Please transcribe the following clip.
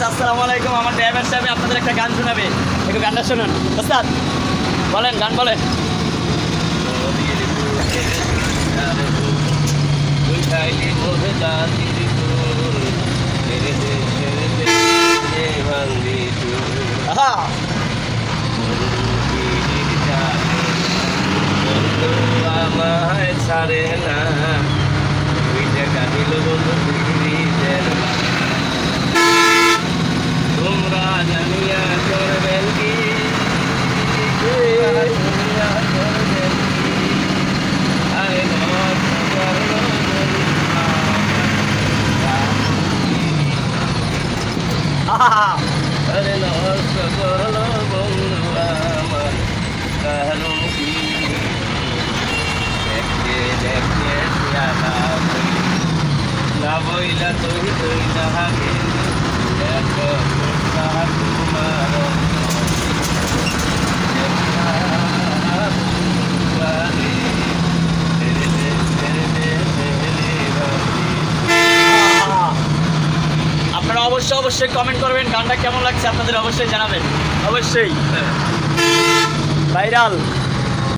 আসসালামু আলাইকুম। আমার ড্রাইভার সাহেব আপনাদের একটা গান শোনাবে, একটু গানটা শুনুন। ওস্তাদ বলেন, গান বলেন। আহা আমায় ছাড়ে না ওই জায়গা দিল বন্ধু তোমরা জানিয়া করবেন কি জানিয়া করবেন কি আরে আহা আরে নষ্ট করলো বন্ধু আমার কারণ কি দেখতে দেখতে না বইলা তুই তাহাকে দেখো তোমার আপনারা অবশ্যই কমেন্ট করবেন, গানটা কেমন লাগছে আপনাদের অবশ্যই জানাবেন। অবশ্যই ভাইরাল।